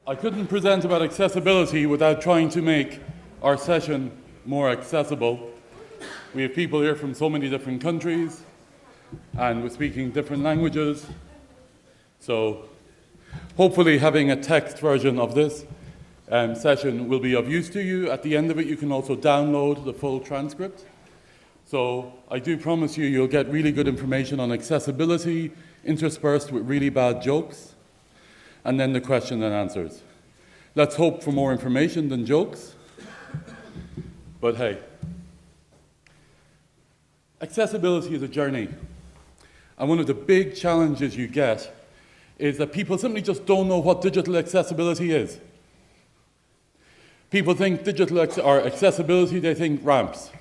I couldn't present about accessibility without trying to make our session more accessible. We have people here from so many different countries and we're speaking different languages. So hopefully having a text version of this session will be of use to you. At the end of it, you can also download the full transcript. So I do promise you, you'll get really good information on accessibility interspersed with really bad jokes. And then the question and answers. Let's hope for more information than jokes. But hey, accessibility is a journey. And one of the big challenges you get is that people simply just don't know what digital accessibility is. People think digital accessibility, they think ramps.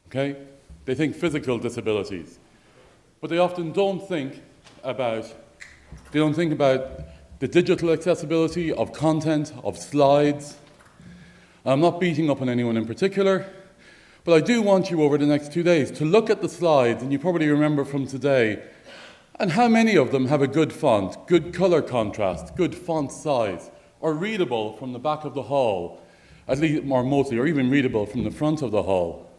Okay? They think physical disabilities. But they often don't think about the digital accessibility of content, of slides. I'm not beating up on anyone in particular, but I do want you over the next 2 days to look at the slides, and you probably remember from today, and how many of them have a good font, good color contrast, good font size, or readable from the back of the hall, at least, or mostly, or even readable from the front of the hall.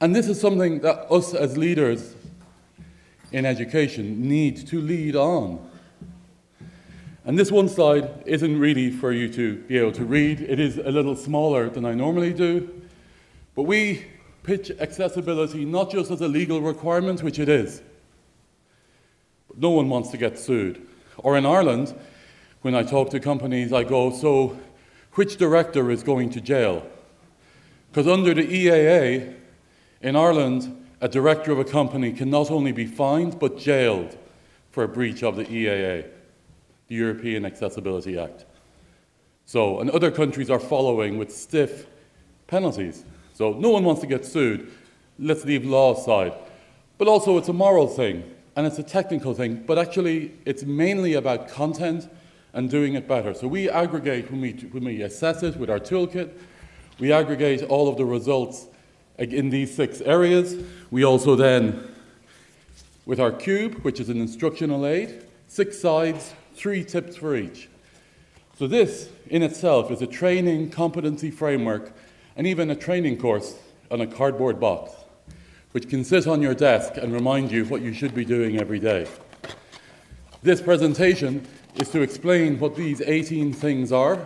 And this is something that us as leaders in education need to lead on. And this one slide isn't really for you to be able to read. It is a little smaller than I normally do. But we pitch accessibility not just as a legal requirement, which it is. But no one wants to get sued. Or in Ireland, when I talk to companies, I go, so which director is going to jail? Because under the EAA, in Ireland, a director of a company can not only be fined, but jailed for a breach of the EAA, the European Accessibility Act. So, and other countries are following with stiff penalties. So no one wants to get sued. Let's leave law aside. But also it's a moral thing, and it's a technical thing, but actually it's mainly about content and doing it better. So we aggregate, when we assess it with our toolkit, we aggregate all of the results in these 6 areas. We also then, with our cube, which is an instructional aid, 6 sides, 3 tips for each. So this, in itself, is a training competency framework and even a training course on a cardboard box, which can sit on your desk and remind you what you should be doing every day. This presentation is to explain what these 18 things are,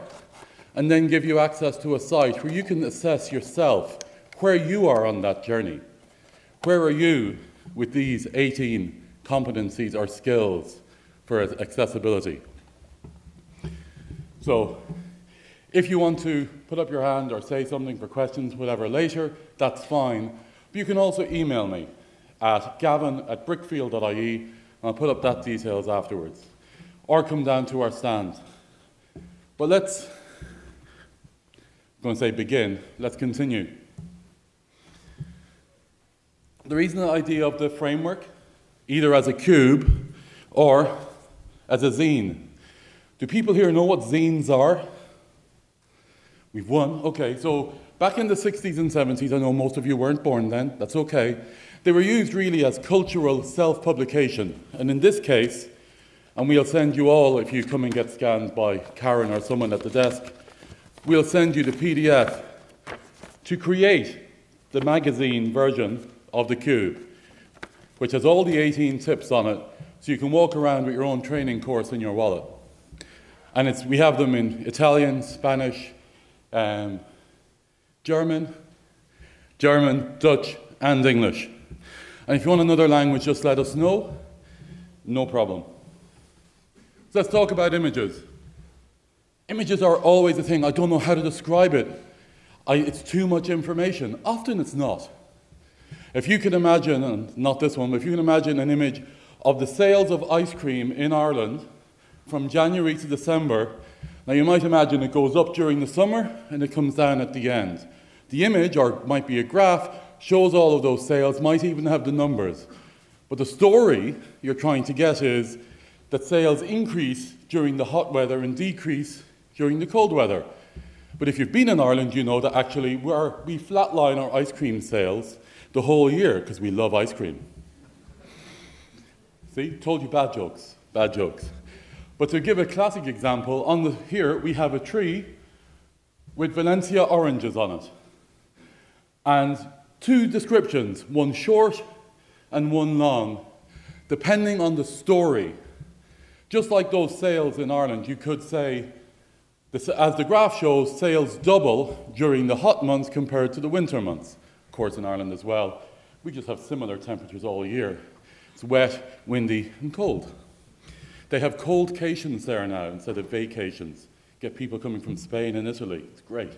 and then give you access to a site where you can assess yourself where you are on that journey. Where are you with these 18 competencies or skills for accessibility? So, if you want to put up your hand or say something for questions, whatever, later, that's fine. But you can also email me at gavin@brickfield.ie, and I'll put up that details afterwards. Or come down to our stand. But let's, I'm going to say begin, let's continue. The reason the idea of the framework, either as a cube or as a zine. Do people here know what zines are? We've won. Okay, so back in the 60s and 70s, I know most of you weren't born then, that's okay. They were used really as cultural self-publication. And in this case, and we'll send you all, if you come and get scanned by Karen or someone at the desk, we'll send you the PDF to create the magazine version of the cube, which has all the 18 tips on it, so you can walk around with your own training course in your wallet. And we have them in Italian, Spanish, German, Dutch, and English. And if you want another language, just let us know. No problem. So let's talk about images. Images are always a thing. I don't know how to describe it. It's too much information. Often it's not. If you can imagine, and not this one, but if you can imagine an image of the sales of ice cream in Ireland from January to December, now you might imagine it goes up during the summer and it comes down at the end. The image, or it might be a graph, shows all of those sales, might even have the numbers. But the story you're trying to get is that sales increase during the hot weather and decrease during the cold weather. But if you've been in Ireland, you know that actually we flatline our ice cream sales the whole year because we love ice cream. See, told you bad jokes, bad jokes. But to give a classic example, here we have a tree with Valencia oranges on it. And two descriptions, one short and one long, depending on the story. Just like those sales in Ireland, you could say, as the graph shows, sales double during the hot months compared to the winter months. Of course, in Ireland as well. We just have similar temperatures all year. It's wet, windy, and cold. They have coldcations there now instead of vacations. Get people coming from Spain and Italy. It's great.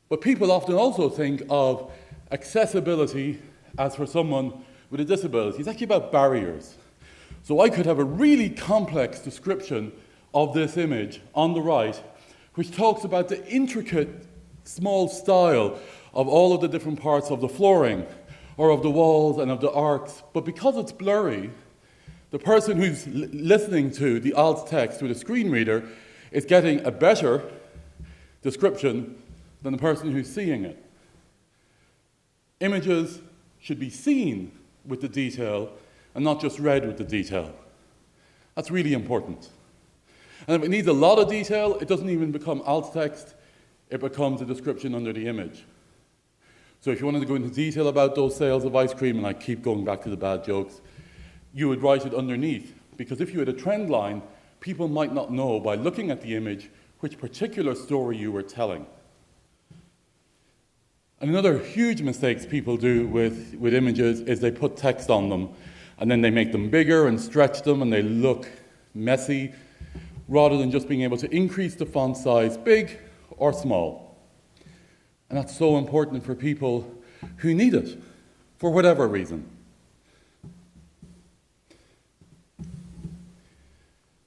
But people often also think of accessibility as for someone with a disability. It's actually about barriers. So I could have a really complex description of this image on the right, which talks about the intricate, small style of all of the different parts of the flooring, or of the walls and of the arcs. But because it's blurry, the person who's listening to the alt text with a screen reader is getting a better description than the person who's seeing it. Images should be seen with the detail and not just read with the detail. That's really important. And if it needs a lot of detail, it doesn't even become alt text, it becomes a description under the image. So if you wanted to go into detail about those sales of ice cream, and I keep going back to the bad jokes, you would write it underneath. Because if you had a trend line, people might not know by looking at the image which particular story you were telling. And another huge mistake people do with images is they put text on them, and then they make them bigger and stretch them, and they look messy, rather than just being able to increase the font size, big or small. And that's so important for people who need it, for whatever reason.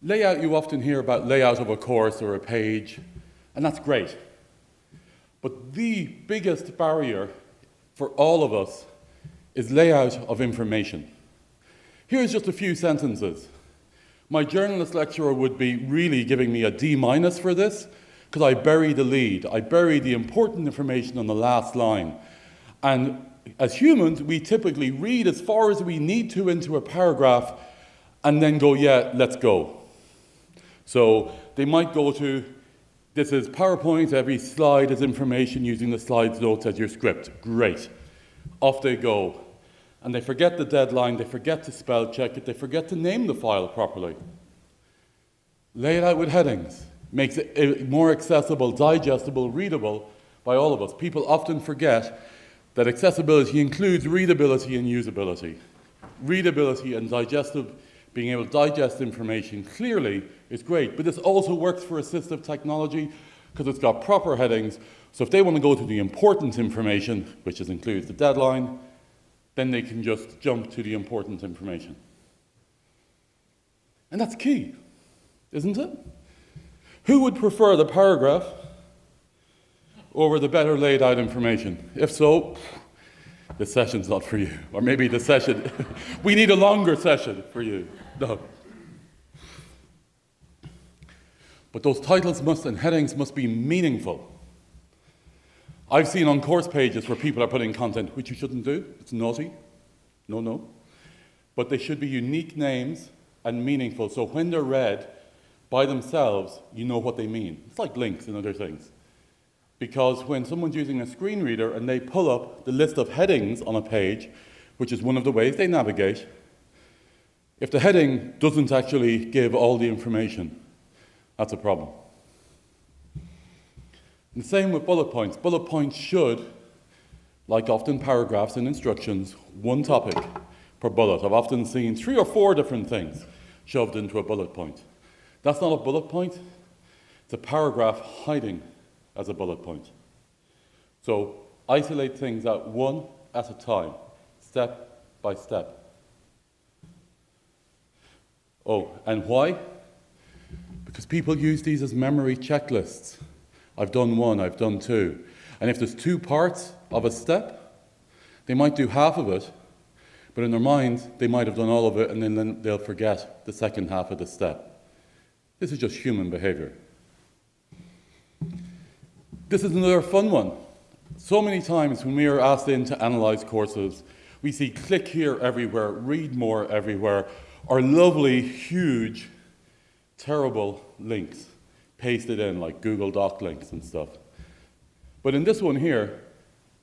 Layout, you often hear about layout of a course or a page, and that's great. But the biggest barrier for all of us is layout of information. Here's just a few sentences. My journalist lecturer would be really giving me a D- for this, because I bury the lead. I bury the important information on the last line. And as humans, we typically read as far as we need to into a paragraph and then go, yeah, let's go. So they might go to, this is PowerPoint, every slide is information using the slides notes as your script. Great. Off they go. And they forget the deadline, they forget to spell check it, they forget to name the file properly. Lay it out with headings. Makes it more accessible, digestible, readable by all of us. People often forget that accessibility includes readability and usability. Readability and being able to digest information clearly is great, but this also works for assistive technology because it's got proper headings. So if they want to go to the important information, which includes the deadline, then they can just jump to the important information. And that's key, isn't it? Who would prefer the paragraph over the better laid out information? If so, the session's not for you. Or maybe the session, we need a longer session for you. No. But those titles and headings must be meaningful. I've seen on course pages where people are putting content which you shouldn't do. It's naughty. No. But they should be unique names and meaningful, so when they're read by themselves, you know what they mean. It's like links and other things. Because when someone's using a screen reader and they pull up the list of headings on a page, which is one of the ways they navigate, if the heading doesn't actually give all the information, that's a problem. And the same with bullet points. Bullet points should, like often paragraphs and instructions, one topic per bullet. I've often seen 3 or 4 different things shoved into a bullet point. That's not a bullet point, it's a paragraph hiding as a bullet point. So isolate things out one at a time, step by step. Oh, and why? Because people use these as memory checklists. I've done 1, I've done 2. And if there's 2 parts of a step, they might do half of it, but in their mind, they might have done all of it, and then they'll forget the second half of the step. This is just human behavior. This is another fun one. So many times when we are asked in to analyze courses, we see click here everywhere, read more everywhere, or lovely, huge terrible links pasted in, like Google Doc links and stuff. But in this one here,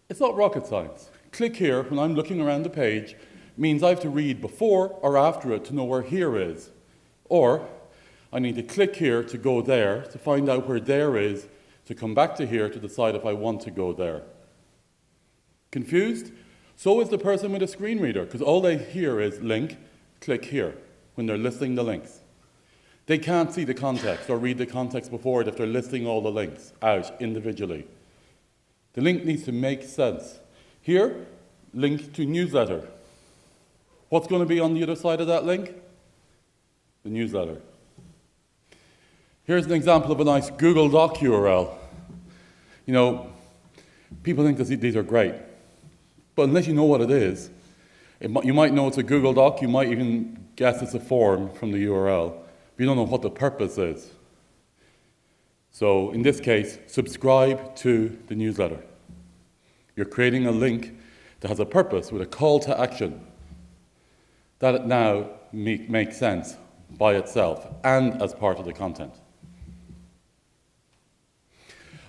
it's not rocket science. Click here when I'm looking around the page means I have to read before or after it to know where here is. Or I need to click here to go there, to find out where there is, to come back to here to decide if I want to go there. Confused? So is the person with a screen reader, because all they hear is link, click here, when they're listing the links. They can't see the context or read the context before it if they're listing all the links out individually. The link needs to make sense. Here, link to newsletter. What's going to be on the other side of that link? The newsletter. Here's an example of a nice Google Doc URL. You know, people think that these are great, but unless you know what it is, you might know it's a Google Doc, you might even guess it's a form from the URL, but you don't know what the purpose is. So in this case, subscribe to the newsletter. You're creating a link that has a purpose with a call to action. That now makes sense by itself and as part of the content.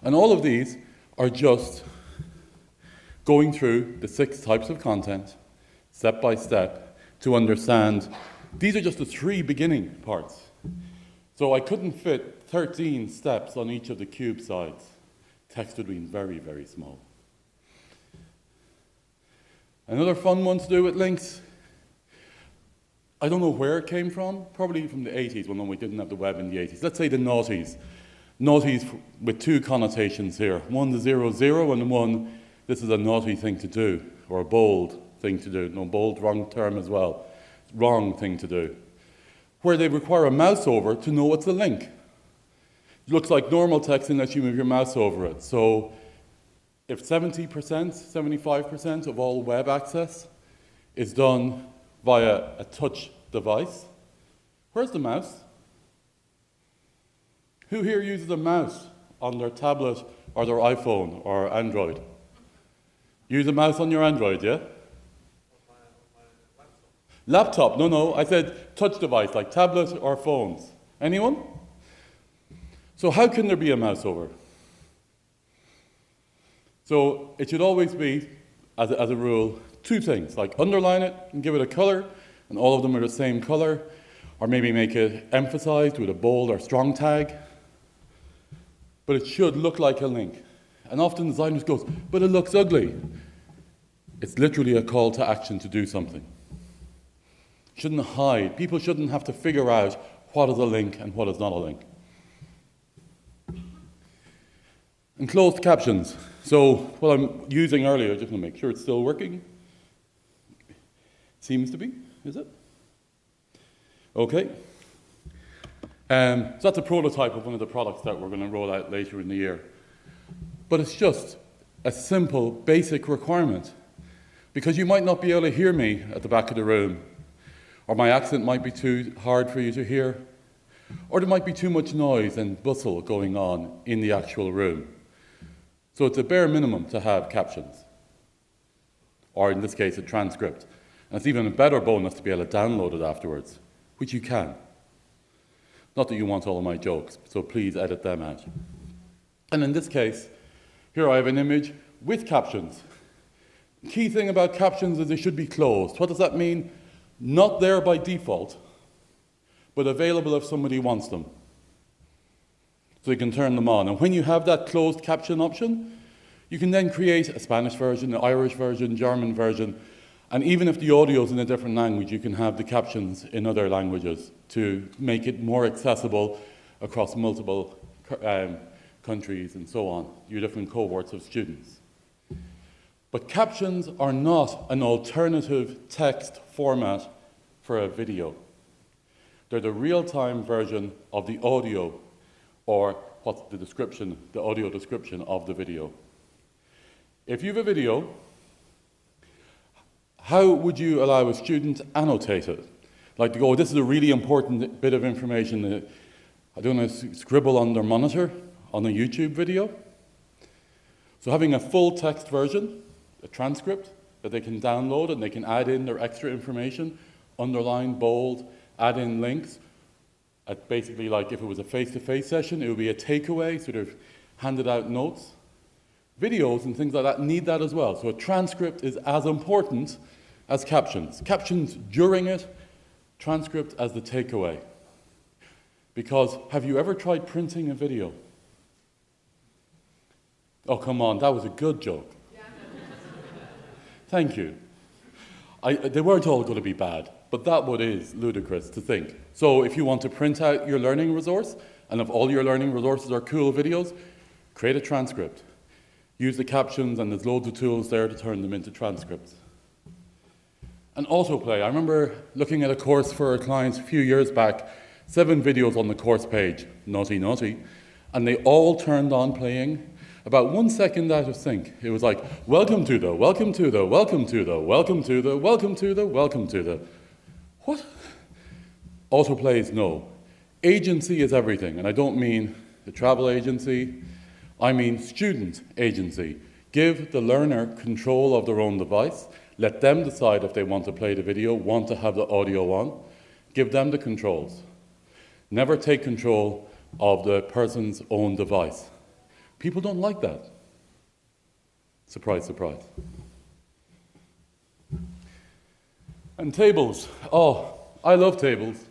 And all of these are just going through the 6 types of content, step by step, to understand these are just the 3 beginning parts. So I couldn't fit 13 steps on each of the cube sides. Text would have been very, very small. Another fun one to do with links, I don't know where it came from, probably from the 80s when we didn't have the web in the 80s. Let's say the noughties. Noughties with 2 connotations here. One, the 00, and one, this is a naughty thing to do, or a bold thing to do. No, bold, wrong term as well. Wrong thing to do. Where they require a mouse over to know it's a link. It looks like normal text unless you move your mouse over it. So if 70%, 75% of all web access is done via a touch device, where's the mouse? Who here uses a mouse on their tablet or their iPhone or Android? Use a mouse on your Android, yeah? Laptop, no, I said touch device, like tablet or phones. Anyone? So how can there be a mouse over? So it should always be, as a rule, 2 things, like underline it and give it a color, and all of them are the same color, or maybe make it emphasized with a bold or strong tag. But it should look like a link. And often designers go, but it looks ugly. It's literally a call to action to do something. Shouldn't hide. People shouldn't have to figure out what is a link and what is not a link. And closed captions. So what I'm using earlier, just to make sure it's still working. Seems to be, is it? Okay. So that's a prototype of one of the products that we're going to roll out later in the year. But it's just a simple, basic requirement. Because you might not be able to hear me at the back of the room, or my accent might be too hard for you to hear, or there might be too much noise and bustle going on in the actual room. So it's a bare minimum to have captions, or in this case, a transcript. And it's even a better bonus to be able to download it afterwards, which you can. Not that you want all of my jokes, so please edit them out. And in this case, here I have an image with captions. The key thing about captions is they should be closed. What does that mean? Not there by default, but available if somebody wants them. So you can turn them on. And when you have that closed caption option, you can then create a Spanish version, an Irish version, German version, and even if the audio is in a different language, you can have the captions in other languages to make it more accessible across multiple countries and so on, your different cohorts of students. But captions are not an alternative text format for a video. They're the real-time version of the audio, or what's the description, the audio description of the video. If you have a video, how would you allow a student to annotate it? Like to go, this is a really important bit of information that I don't want to scribble on their monitor on a YouTube video. So having a full text version, a transcript that they can download and they can add in their extra information, underline, bold, add in links, basically like if it was a face-to-face session, it would be a takeaway, sort of handed out notes. Videos and things like that need that as well. So a transcript is as important as captions. Captions during it, transcript as the takeaway. Because have you ever tried printing a video? Oh, come on, that was a good joke. Yeah. Thank you. They weren't all going to be bad, but that one is ludicrous to think. So if you want to print out your learning resource, and if all your learning resources are cool videos, create a transcript. Use the captions, and there's loads of tools there to turn them into transcripts. And autoplay. I remember looking at a course for a client a few years back, 7 videos on the course page, naughty, naughty, and they all turned on playing about 1 second out of sync. It was like, welcome to the, welcome to the, welcome to the, welcome to the, welcome to the, welcome to the. What? Autoplay is no. Agency is everything, and I don't mean the travel agency, I mean student agency. Give the learner control of their own device. Let them decide if they want to play the video, want to have the audio on. Give them the controls. Never take control of the person's own device. People don't like that. Surprise, surprise. And tables. Oh, I love tables.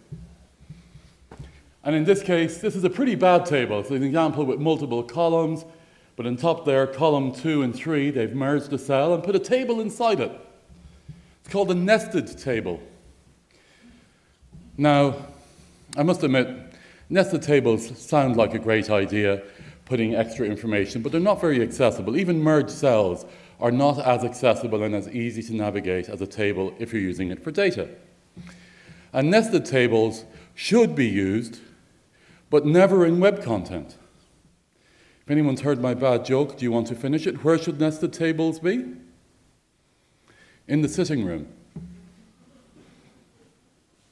And in this case, this is a pretty bad table. It's an example with multiple columns, but on top there, column 2 and 3, they've merged a cell and put a table inside it. It's called a nested table. Now, I must admit, nested tables sound like a great idea, putting extra information, but they're not very accessible. Even merged cells are not as accessible and as easy to navigate as a table if you're using it for data. And nested tables should be used, but never in web content. If anyone's heard my bad joke, do you want to finish it? Where should nested tables be? In the sitting room.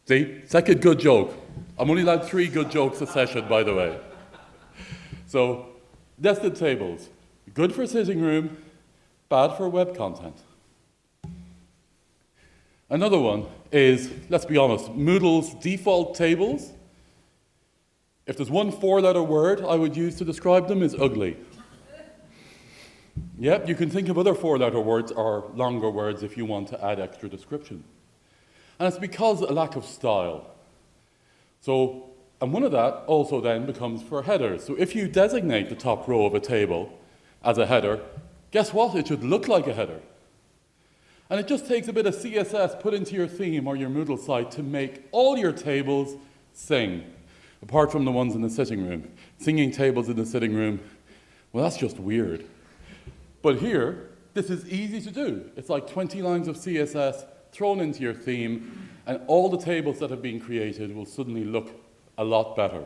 See? Second good joke. I'm only allowed 3 good jokes a session, by the way. So, nested tables. Good for sitting room, bad for web content. Another one is, let's be honest, Moodle's default tables. If there's one 4-letter word I would use to describe them, is ugly. Yep, you can think of other 4-letter words or longer words if you want to add extra description. And it's because of a lack of style. So, and one of that also then becomes for headers. So if you designate the top row of a table as a header, guess what? It should look like a header. And it just takes a bit of CSS put into your theme or your Moodle site to make all your tables sing, apart from the ones in the sitting room. Singing tables in the sitting room, well, that's just weird. But here, this is easy to do. It's like 20 lines of CSS thrown into your theme, and all the tables that have been created will suddenly look a lot better.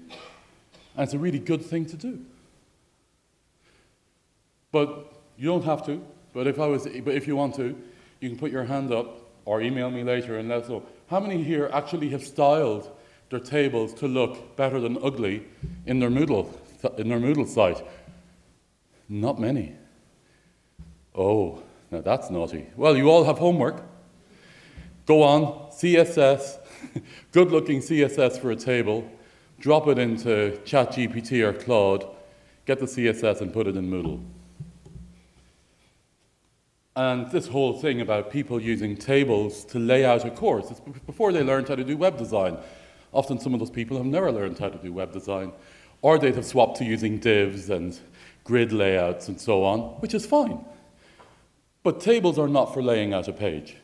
And it's a really good thing to do. But you don't have to. But if you want to, you can put your hand up or email me later and let us know. How many here actually have styled their tables to look better than ugly in their Moodle site? Not many. Oh, now that's naughty. Well, you all have homework. Go on, CSS, good-looking CSS for a table, drop it into ChatGPT or Claude, get the CSS and put it in Moodle. And this whole thing about people using tables to lay out a course, it's before they learned how to do web design. Often some of those people have never learned how to do web design, or they'd have swapped to using divs and grid layouts and so on, which is fine. But tables are not for laying out a page,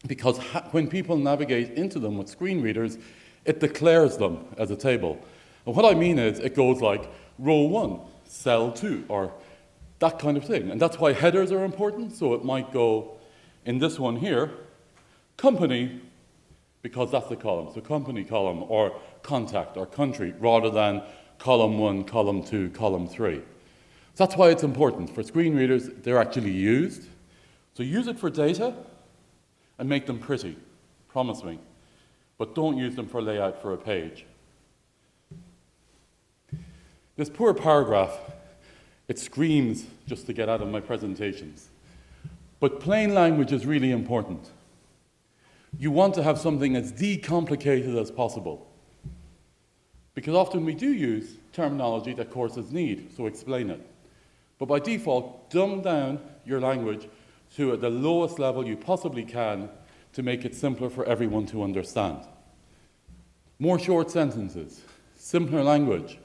because when people navigate into them with screen readers, it declares them as a table. And what I mean is, it goes like row 1, cell 2, or that kind of thing. And that's why headers are important. So it might go in this one here, company, because that's the column. So company column, or contact, or country, rather than column 1, column 2, column 3. So that's why it's important. For screen readers, they're actually used. So use it for data and make them pretty, promise me. But don't use them for layout for a page. This poor paragraph, it screams just to get out of my presentations. But plain language is really important. You want to have something as decomplicated as possible. Because often we do use terminology that courses need, so explain it. But by default, dumb down your language to the lowest level you possibly can to make it simpler for everyone to understand. More short sentences, simpler language.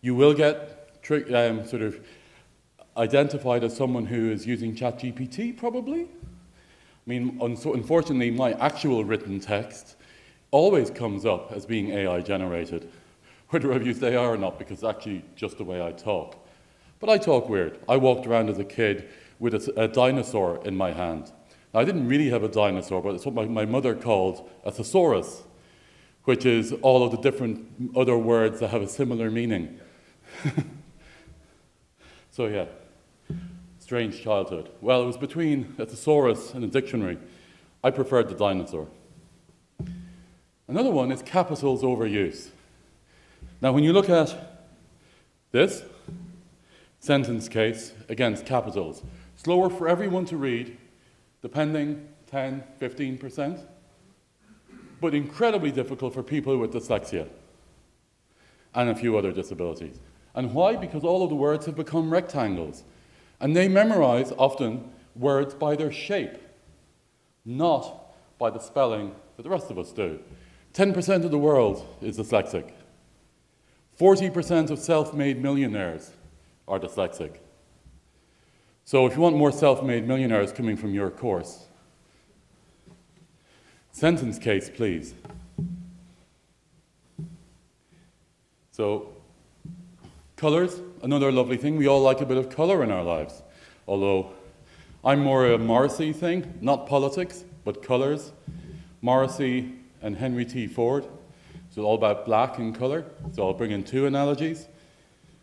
You will get sort of identified as someone who is using ChatGPT, probably. I mean, unfortunately, my actual written text always comes up as being AI generated, whether I've used AI or not, because it's actually just the way I talk. But I talk weird. I walked around as a kid with a dinosaur in my hand. Now, I didn't really have a dinosaur, but it's what my mother called a thesaurus, which is all of the different other words that have a similar meaning. So yeah, strange childhood. Well, it was between a thesaurus and a dictionary. I preferred the dinosaur. Another one is capitals overuse. Now, when you look at this sentence case against capitals, slower for everyone to read, depending 10, 15%, but incredibly difficult for people with dyslexia and a few other disabilities. And why? Because all of the words have become rectangles. And they memorize often words by their shape, not by the spelling that the rest of us do. 10% of the world is dyslexic. 40% of self-made millionaires are dyslexic. So if you want more self-made millionaires coming from your course, sentence case, please. So, colours, another lovely thing. We all like a bit of colour in our lives. Although I'm more a Morrissey thing, not politics, but colours. Morrissey and Henry T. Ford. So all about black and colour. So I'll bring in two analogies.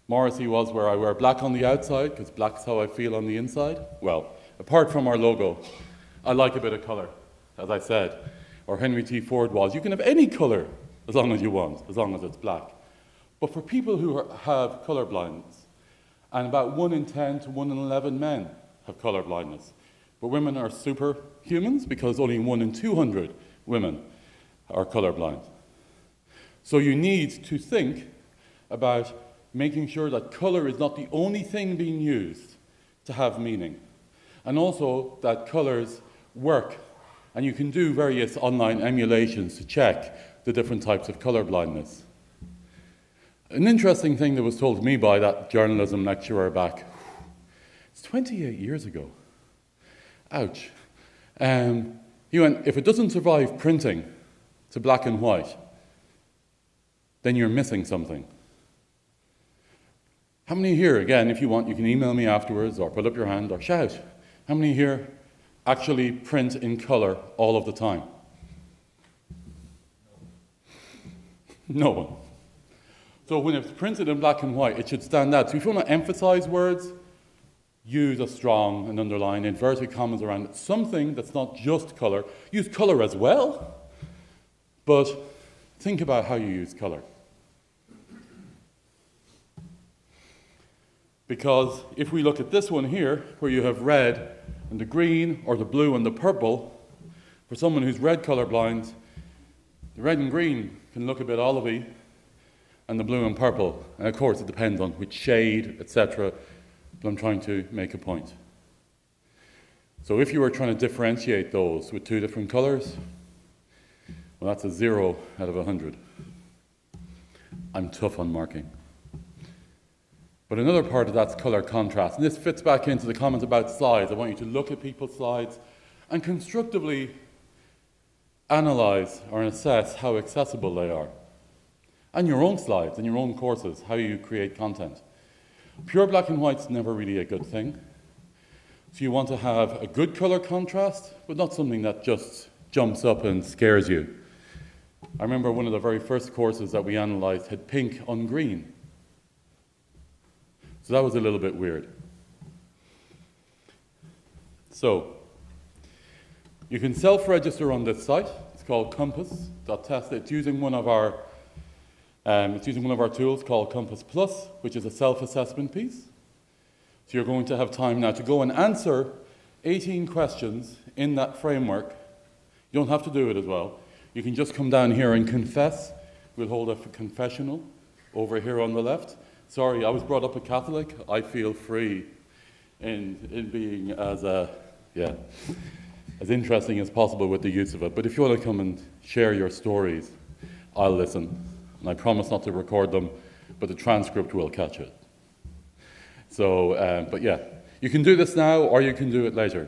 Morrissey was where I wear black on the outside, because black's how I feel on the inside. Well, apart from our logo, I like a bit of colour, as I said. Or Henry T. Ford was, you can have any colour as long as you want, as long as it's black. But for people who have colour blindness, and about 1 in 10 to 1 in 11 men have colour blindness, but women are superhumans because only 1 in 200 women are colour blind. So you need to think about making sure that colour is not the only thing being used to have meaning, and also that colours work, and you can do various online emulations to check the different types of colour blindness. An interesting thing that was told to me by that journalism lecturer back, it's 28 years ago. Ouch. He went, if it doesn't survive printing to black and white, then you're missing something. How many here, again, if you want, you can email me afterwards or put up your hand or shout. How many here actually print in colour all of the time? No one. So when it's printed in black and white, it should stand out. So if you want to emphasize words, use a strong and underline, inverted commas around it. Something that's not just colour. Use colour as well, but think about how you use colour. Because if we look at this one here, where you have red and the green, or the blue and the purple, for someone who's red colourblind, the red and green can look a bit olivey, and the blue and purple. And of course, it depends on which shade, etc. But I'm trying to make a point. So if you were trying to differentiate those with two different colours, well, that's a 0 out of 100. I'm tough on marking. But another part of that's colour contrast. And this fits back into the comment about slides. I want you to look at people's slides and constructively analyse or assess how accessible they are. And your own slides and your own courses, how you create content. Pure black and white's never really a good thing. So you want to have a good colour contrast, but not something that just jumps up and scares you. I remember one of the very first courses that we analysed had pink on green. So that was a little bit weird. So, you can self-register on this site. It's called compass.test. It's using one of our tools called Compass Plus, which is a self-assessment piece. So you're going to have time now to go and answer 18 questions in that framework. You don't have to do it as well. You can just come down here and confess. We'll hold a confessional over here on the left. Sorry, I was brought up a Catholic. I feel free in being as interesting as possible with the use of it. But if you want to come and share your stories, I'll listen. And I promise not to record them, but the transcript will catch it. So, but yeah, you can do this now or you can do it later.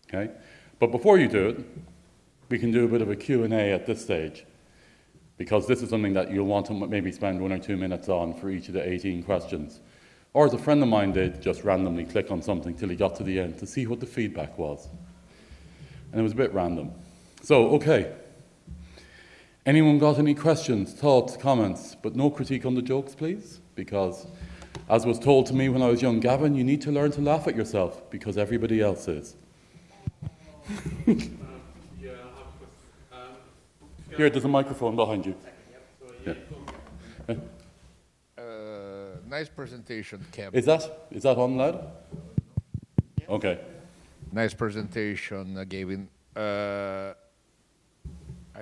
Okay? But before you do it, we can do a bit of a Q&A at this stage, because this is something that you'll want to maybe spend 1 or 2 minutes on for each of the 18 questions. Or as a friend of mine did, just randomly click on something till he got to the end to see what the feedback was. And it was a bit random. So, okay. Anyone got any questions, thoughts, comments, but no critique on the jokes, please? Because, as was told to me when I was young, Gavin, you need to learn to laugh at yourself because everybody else is. Here, there's a microphone behind you. Yeah. Nice presentation, Kevin. Is that on loud? Yeah. Okay. Nice presentation, Gavin. I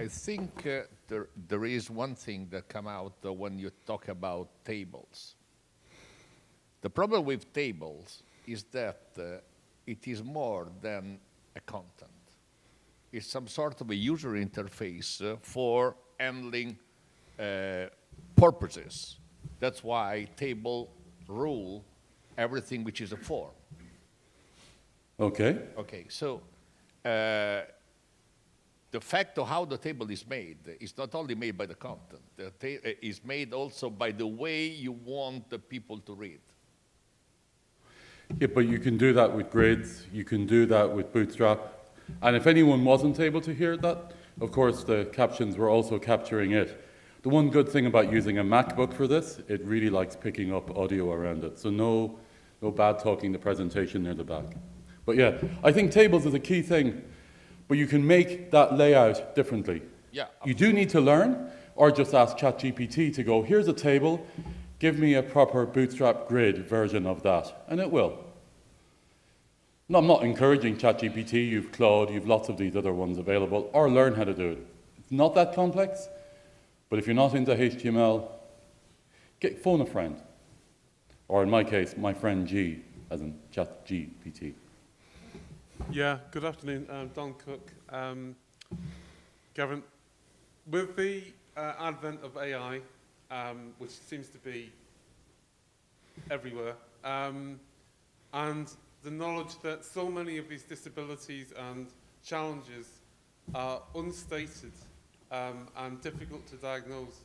think there is one thing that come out when you talk about tables. The problem with tables is that it is more than a content. It's some sort of a user interface for handling purposes. That's why table rule everything which is a form. Okay. Okay, so the fact of how the table is made is not only made by the content, is made also by the way you want the people to read. Yeah, but you can do that with grids, you can do that with Bootstrap. And if anyone wasn't able to hear that, of course the captions were also capturing it. The one good thing about using a MacBook for this, it really likes picking up audio around it. So no bad talking the presentation near the back. But yeah, I think tables is a key thing, but you can make that layout differently. Yeah. You do need to learn, or just ask ChatGPT to go, here's a table, give me a proper Bootstrap grid version of that, and it will. No, I'm not encouraging ChatGPT, you've Claude, you've lots of these other ones available, or learn how to do it. It's not that complex, but if you're not into HTML, phone a friend. Or in my case, my friend G, as in ChatGPT. Yeah, good afternoon, Don Cook. Gavin, with the advent of AI, which seems to be everywhere, and the knowledge that so many of these disabilities and challenges are unstated and difficult to diagnose,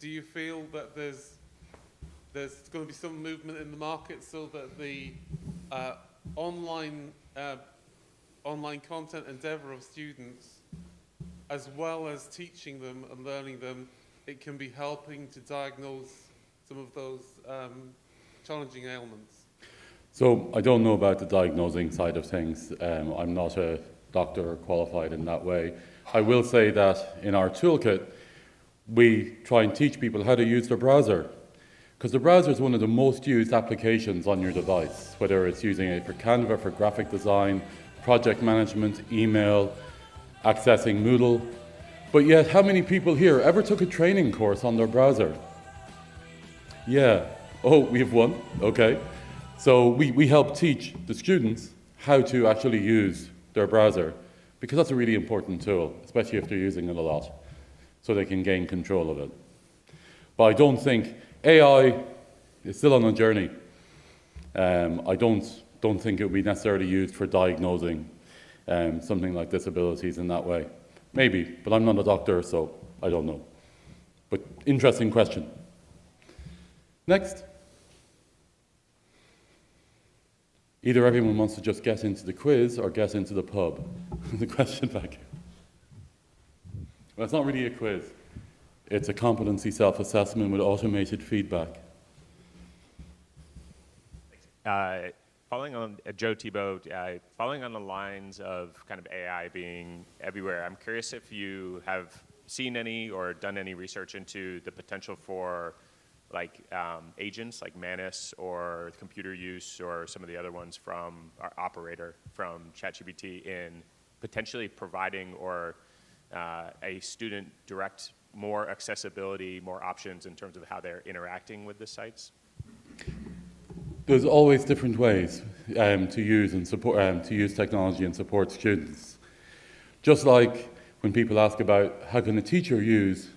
do you feel that there's going to be some movement in the market so that the online content endeavour of students, as well as teaching them and learning them, it can be helping to diagnose some of those challenging ailments? So I don't know about the diagnosing side of things. I'm not a doctor or qualified in that way. I will say that in our toolkit, we try and teach people how to use their browser, because the browser is one of the most used applications on your device, whether it's using it for Canva, for graphic design, project management, email, accessing Moodle. But yet, how many people here ever took a training course on their browser? Yeah. Oh, we have one. Okay. So we help teach the students how to actually use their browser, because that's a really important tool, especially if they're using it a lot, so they can gain control of it. But I don't think AI is still on a journey. I don't think it would be necessarily used for diagnosing something like disabilities in that way. Maybe, but I'm not a doctor, so I don't know. But interesting question. Next. Either everyone wants to just get into the quiz or get into the pub. The question back here. Well, it's not really a quiz. It's a competency self-assessment with automated feedback. Following on Joe Thibault, following on the lines of kind of AI being everywhere, I'm curious if you have seen any or done any research into the potential for like agents like Manus or computer use or some of the other ones from our operator from ChatGPT in potentially providing or a student direct more accessibility, more options in terms of how they're interacting with the sites? There's always different ways to use and support to use technology and support students. Just like when people ask about how can a teacher use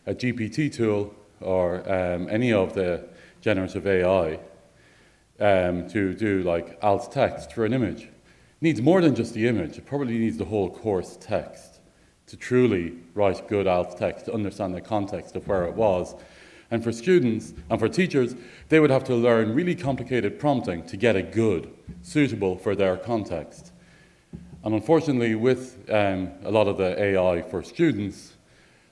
a GPT tool or any of the generative AI to do like alt text for an image. It needs more than just the image. It probably needs the whole course text to truly write good alt text, to understand the context of where it was. And for students and for teachers, they would have to learn really complicated prompting to get it good, suitable for their context. And unfortunately, with a lot of the AI for students,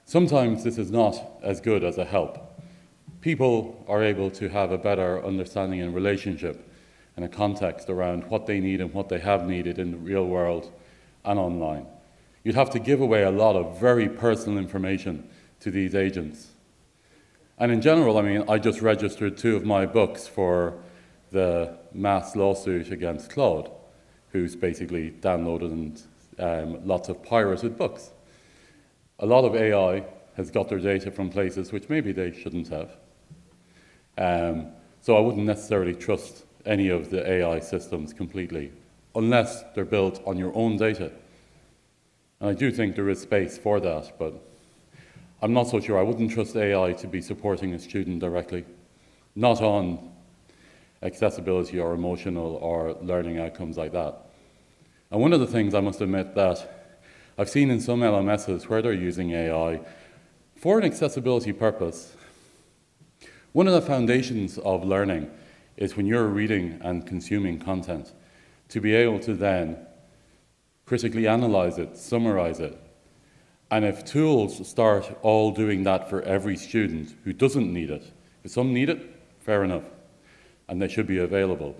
sometimes this is not as good as a help. People are able to have a better understanding and relationship and a context around what they need and what they have needed in the real world and online. You'd have to give away a lot of very personal information to these agents. And in general, I mean, I just registered 2 of my books for the mass lawsuit against Claude, who's basically downloaded lots of pirated books. A lot of AI has got their data from places which maybe they shouldn't have. So I wouldn't necessarily trust any of the AI systems completely, unless they're built on your own data. And I do think there is space for that, but I'm not so sure. I wouldn't trust AI to be supporting a student directly, not on accessibility or emotional or learning outcomes like that. And one of the things I must admit that I've seen in some LMSs where they're using AI for an accessibility purpose. One of the foundations of learning is when you're reading and consuming content, to be able to then critically analyze it, summarize it. And if tools start all doing that for every student who doesn't need it, if some need it, fair enough, and they should be available.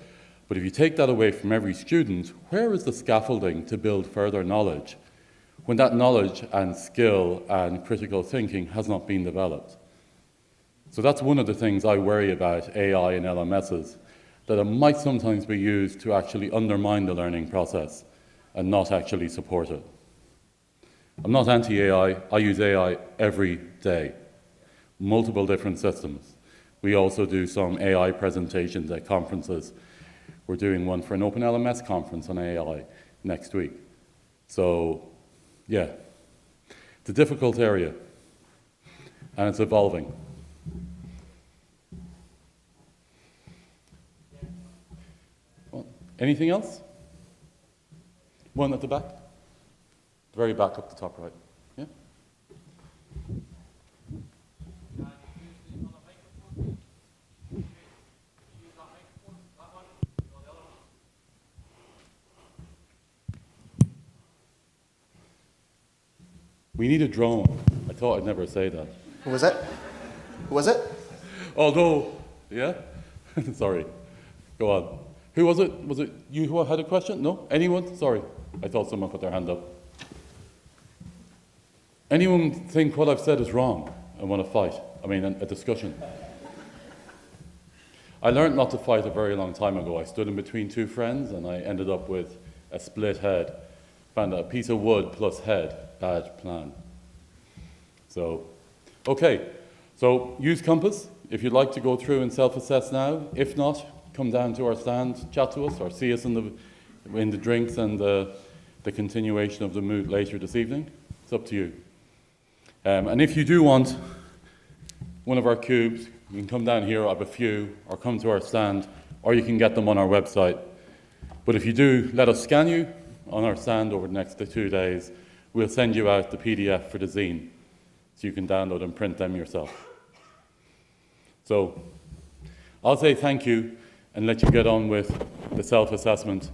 But if you take that away from every student, where is the scaffolding to build further knowledge when that knowledge and skill and critical thinking has not been developed? So that's one of the things I worry about AI and LMSs, that it might sometimes be used to actually undermine the learning process and not actually support it. I'm not anti-AI. I use AI every day, multiple different systems. We also do some AI presentations at conferences. We're doing one for an Open LMS conference on AI next week. So, yeah, it's a difficult area, and it's evolving. Anything else? One at the back? The very back up the top right. Yeah? We need a drone. I thought I'd never say that. Who was it? Who was it? Although, yeah? Sorry. Go on. Who was it? Was it you who had a question? No? Anyone? Sorry. I thought someone put their hand up. Anyone think what I've said is wrong and want to fight? I mean, a discussion. I learned not to fight a very long time ago. I stood in between 2 friends and I ended up with a split head. Found a piece of wood plus head. Bad plan. So, okay. So use Compass if you'd like to go through and self-assess now. If not, come down to our stand, chat to us, or see us in the drinks and the continuation of the moot later this evening. It's up to you. And if you do want one of our cubes, you can come down here, I have a few, or come to our stand, or you can get them on our website. But if you do, let us scan you on our stand over the next 2 days. We'll send you out the PDF for the zine, so you can download and print them yourself. So I'll say thank you and let you get on with the self-assessment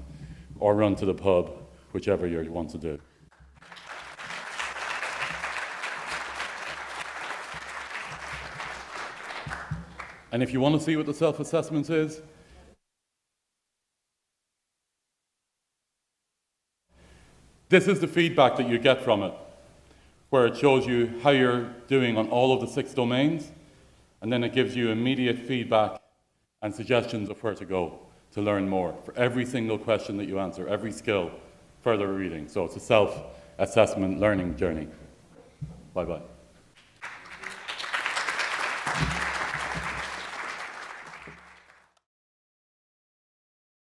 or run to the pub, whichever you want to do. And if you want to see what the self-assessment is, this is the feedback that you get from it, where it shows you how you're doing on all of the 6 domains, and then it gives you immediate feedback and suggestions of where to go to learn more for every single question that you answer, every skill, further reading. So it's a self-assessment learning journey. Bye-bye.